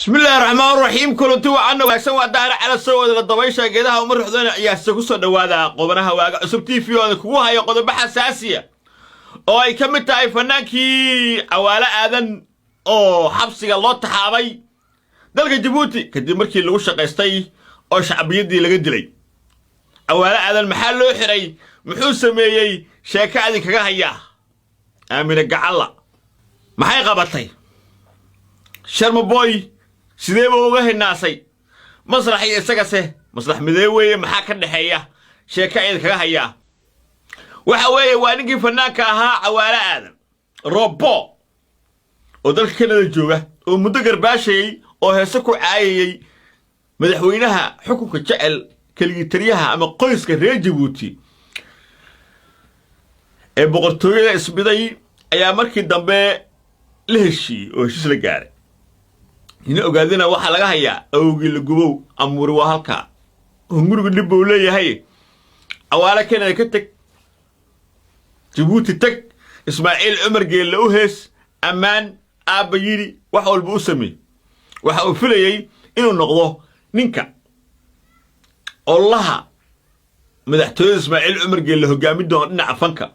بسم الله الرحمن الرحيم كل تو عنا وأحسن ودار على السواد الضبيشة جدها ومر حضنا يسقط دوادا قبرها واقع سبتي في وذكوها يقود بحساسية أي كم تعرف فناكي أولا آذن أو حبسي الله تحابي دلك جيبوتي كدي مركي اللي وش قيستي أو شعبيدي لقدري أولا آذن محل حري محوس ميي شاكادي كجاهية أمين الجعلة ما هي قبطي شرم بوي sidee buu uga hinaasay masrax iyo isagase masrax mideeway maxaa ka dhaxeeya sheekada kaga haya waxa weeye waa ninkii fanaanka ahaa Cawaale Aadan robo oo dalka Kanada jooga oo muddo garbaashay oo heeso ku caayay madaxweynaha xukunka jecel kaligii taliyaha ama qoyska reer Djibouti ee boqortooyada isbiday ayaa markii dambe la heshiiyay oo heshiis la gaaray ina ogaadina waxa laga hayaa awgi la gubow amuri waa halka hunguriga dib uu leeyahay Cawaale Kanada ka tag Djibouti tag Ismaaciil Umar Geelle u hees amaan aabayiri wax walba u sameey waxa uu filayay inuu noqdo ninka allaha madaxtooyada Ismaaciil Umar Geelle hogaami doon dhinaca fanka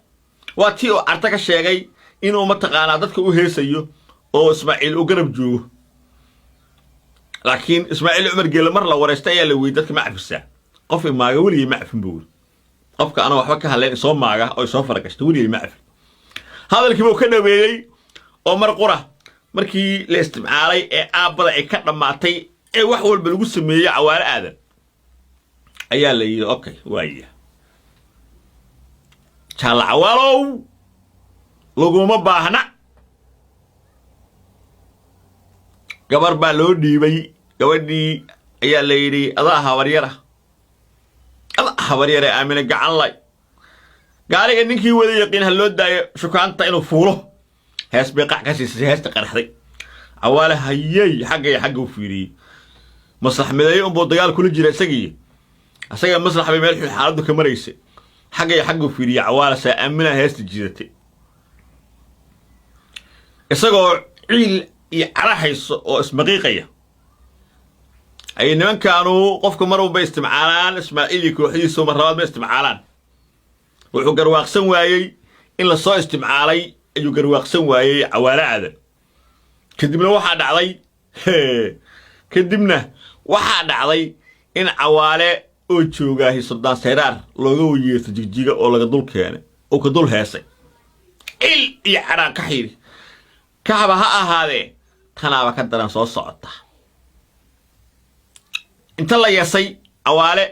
waa tii oo arta ka sheegay inuu ma taqaana dadka u heesayo oo Ismaaciil u garab joogo لكن إسماعيل عمر قال مرة ورثت يا لوي دتك ما عرفسه قف ما قولي ما عرف بقول قفك أنا وحبك هلا صوم معه أو يسافر كشتولي ما عرف هذا الكيبو كنا بيجي أمر قرة مركي لاستمع علي أبدا كنا معتي وحول بالقصة مية عوار آذن أيا لي أوكي وياه شال عوالو لقوا ما باهنا gabar baa loo dhiibay gabadhii ayaa la yiri adaa habaryara aamina gacan lay gaariga ninkii wada yaqeen hal loo daayo shukaanta inuu fuulo hees bay qac ka siisay heesta qarxday Cawaale hayay xagga u fiiriyay maslax mideeyo oo dagaal kula jira asaga maslax bay meel xaaladu ka mareysay xagga u fiiriyay Cawaale saa aamina heesta jiidatay isagoo ciil يعرحيس أو اسم غيقية أي نمن كانوا قفكم مروا باستمعالان إسماعيلي كوحيس ومرات باستمعالان وحقر واقسن وايي إلا صا استمعالي أيو قر واقسن وايي Cawaale Aadan كدبنا واحد علي كدبنا واحد علي إن Cawaale أوجوجا هي صدام سيرار لوجو يستجيجا أو لقدول كيانه أو كدول هاسي يعرق كحيري كعبها هذا تناوى كدران صوت صعطة انت الله يسي Cawaale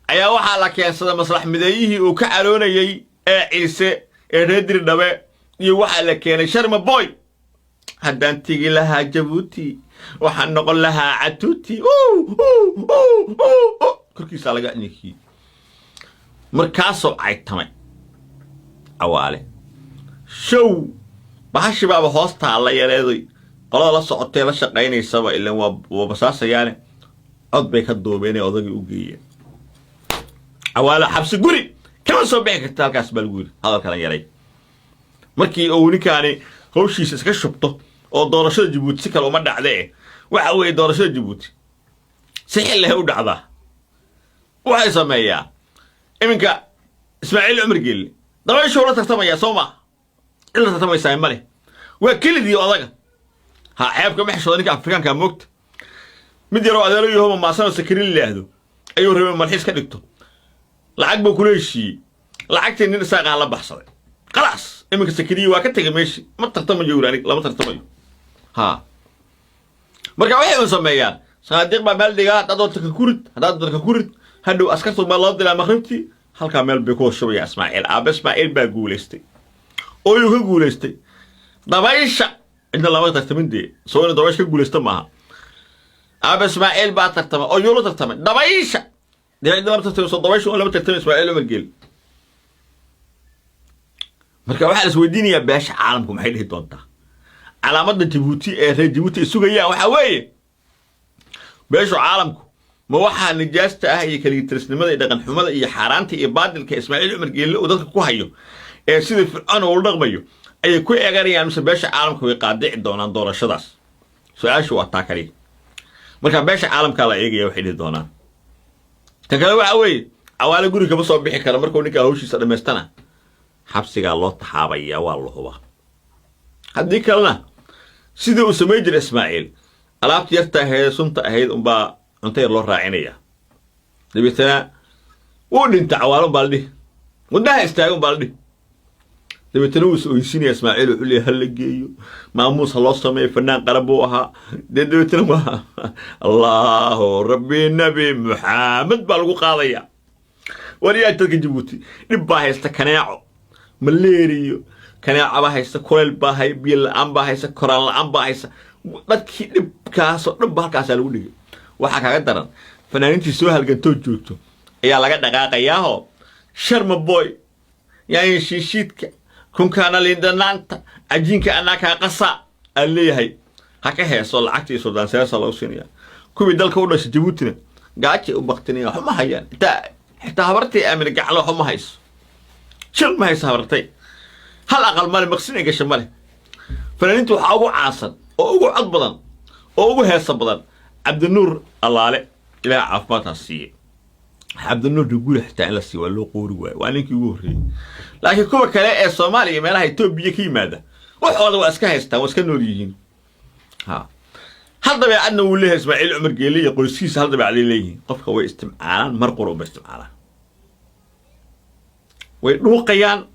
ايا وحا لك يسد مصلح مديه وكعلونا يي عيسى ريدر دبا يو وحا لك شرم بوي هدان تيجي لها جيبوتي وحا نقول لها عتوتي كركي سالقا نيكي مركاسو عيتمي Cawaale شو بحش بقى بحوستها على يريدي قال لا صعدت لا شقيني سوا إلا وبساس يعني عد بيك الدوبيني أضاقي أوجيه Cawaale حبس قولي كمان سو بيك التالك أسبال قولي هذا الكلام يري مركي أولي كاني هو شيء سكشبطه أو دورشة جيبوتي سكال ومدع عليه وعوي دورشة جيبوتي سحل له ودع ذا وهاي سمايا إمنك إسماعيل عمر قيل ضوي شو لا تختمي يا سوما إلا تختمي سايمالي وكل دي أضاقه ها عيبك محشو ذلك أفريقيا كان موقت مدي رو أدارو يوم ما سانو سكرين اللي هدو أيو ربما مرحيس كدكتو لعقبو كل شيء لعقت إني نساق على بحصة خلاص إمك سكرين واكتك ماشي ما تختمي جوراني لا ما تختمي ها مركا وحي مسميان صادق ما مال ديغا هدادو تككورد هدو أسكرتو ما الله دي مغربتي halka meel bay ku shubay Ismaaciil baa guuleystay oo uu ku guuleystay dabaysha inta laba tartamindii soo in dabaysha ku guuleysta maaha Ismaaciil baa tartama oo yolo tartama dabaysha deeqda marta soo dabaysha oo laba tartama Ismaaciil Umar Geelle marka waxa la isweydiinaya beesha caalamku maxay dhihi doontaa calaamadda Djibouti ee reer Djibouti sugayaan waxa weeye beesha caalamku ما واحد نجاسته هي كريترس نمدا يدقن حمدا iyo xaraanta iyo baadilka Ismaaciil Umar Geelle oo dadka ku hayo ee sida fircan oo dhaqmayo ay ku eegarayaan beesha caalamka way qaadici doonaan doorashadaas su'aashu waa taakari marka beesha caalamka la eegaya waxay dhihi doonaan ta kale waxa weeye cawaale guri kama soo bixi kara markuu ninka hawshiisa dhameystana xabsigaa loo taxaabaya waa la hubaa haddii kalena sidii uu samay jiray Ismaaciil alaabta yarta ahayd sunta ahayd unbaa cunto yar loo raacinaya dabeetana wuu dhinta cawaalo baaldi wadaha istaagan baaldi dabeetana wuu soo yisiinaya Ismaaciil wuxuu leeyahay hal geeyo maamuus loo sameeyo fanaan qarab uu ahaa dabeetana waa Allahu rabbi nabi Muhammad baa lagu qaadaya wariyaa dadka Djibouti dhib baa haysta kanaaco malaria kanaaco baa haysta kuleel baa hay biyo la'aan baa haysta koraan la'aan baa haysta dadkii dhibkaas oo dhan halkaas lagu dhigay waxa kaga daran fanaaniintii soo halgantoo joogto ayaa laga dhaqaaqayaa sharma boy yaay shiishidka kunkaana liindanaanta ajiinka anaka qasa aleeyahay haka heeso lacagtii Suudaan seesa loo siinaya kuwii dalka u dhashay Djibouti gaaji u baqtinaya xuma hayaan xitaa habartii aamin gaclo xuma hayso shil ma hayso habartay hal aqal male maqsin ay gashay male fanaaniintu waxa ugu caasan oo ugu cod badan oo ugu heesa badan Cabdinuur Allaale ilaa caafimaadka siiyay Cabdinuur guul xitaa in la siiyo loo qoori waay waa ninkii ugu horeeyay laakiin kuwa kale ee Soomaaliya meelaha Itoobiya ka yimaada waxooda waa iska haystaan waa iska nool yihiin هل طبيعي عندنا ولا إسماعيل عمر قيلي يقول سيس هل طبيعي عليه قفك هو استمعان مرقر وباستمعان ويروقيان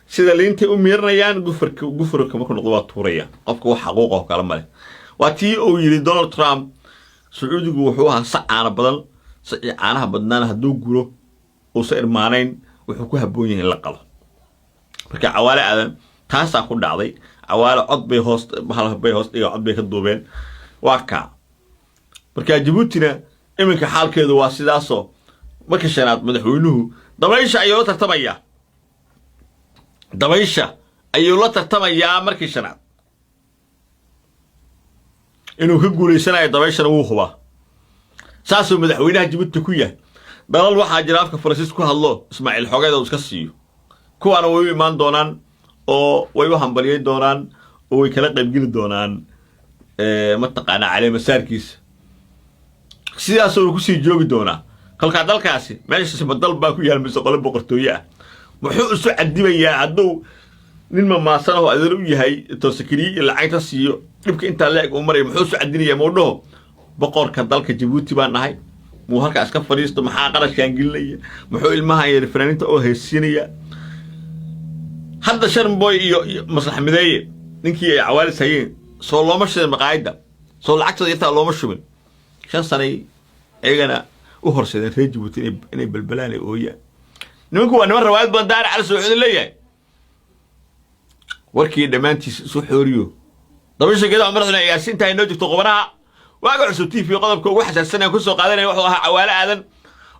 سيدا اللي انت أميرنيان قفرك ما كنا ضوات طوريا قفك هو حقوقه وكلام ماله واتي او يري دونالد ترامب سعودي وحوها سعانا بدل سعانها بدنانا هدو قولو وصير مانين وحكوها بونيه إلا قلو فكا عوالي آدم تاسا كون دعضي عوالي عض بي هوست بحاله بي هوست إيو عض بي كدوبين واكا marka Djibouti iminka xaalkeedu waa sidaaso marka shanaad madaxweynuhu dabaysha ayuu la tartamaya markii shanaad inuu ka guuleysanayo dabayshana wuu huba saasoo madaxweynaha Djibouti ku yahay dalal waxa jira afka Faransiisku hadlo Ismaaciil xogeeda iska siiyo kuwaana way imaan doonaan oo way u hambaliyay doonaan oo way kala qayb geli doonaan mataqaana cali masaarkiisa sidaas oo ku sii joogi doona kalka dalkaasi meesha badal baa ku yaal mise qolo boqortooyo ah wuxuu isu cadibayaa haduu nin ma maasan oo adeer u yahay toosakiri lacagta siiyo dibka inta leeg oo maray wuxuu isu cadinayaa moodho boqorka dalka Djibouti baa nahay muu halkaas ka fariisto maxaa qarashkan gelinaya muxuu ilmaha yar fanaaniinta oo heesinaya hadda sharmboy iyo maslax mideeye ninkii ay cawaalis hayeen soo looma shidin maqaayada soo lacagta yarta looma shubin 5 sano eegana u horseedeen reer Djibouti inay balbalaan ooya nimanku waa niman rawaayad badan daar cali Sacuudi leeyahay warkii dhamaantiis soo xooriyo dabasha geeda madaxna yaasinta ay noo jirto qobanaha waaga cusub TV qodobka ugu xasaasana ku soo qaadanay wuxuu ahaa cawaale aadan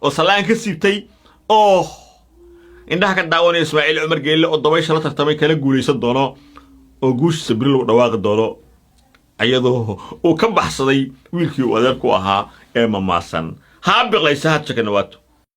oo salaan ka siibtay oo indhaha ka daawanay Ismaaciil Umar Geelle oo dabaysha la tartamay kala guuleysan doono oo guush Sabril u dhawaaqi doono ayadoo uu ka baxsaday wiilkii uu adeer ku ahaa ee mamaasan ها بغيسات شكل نواتو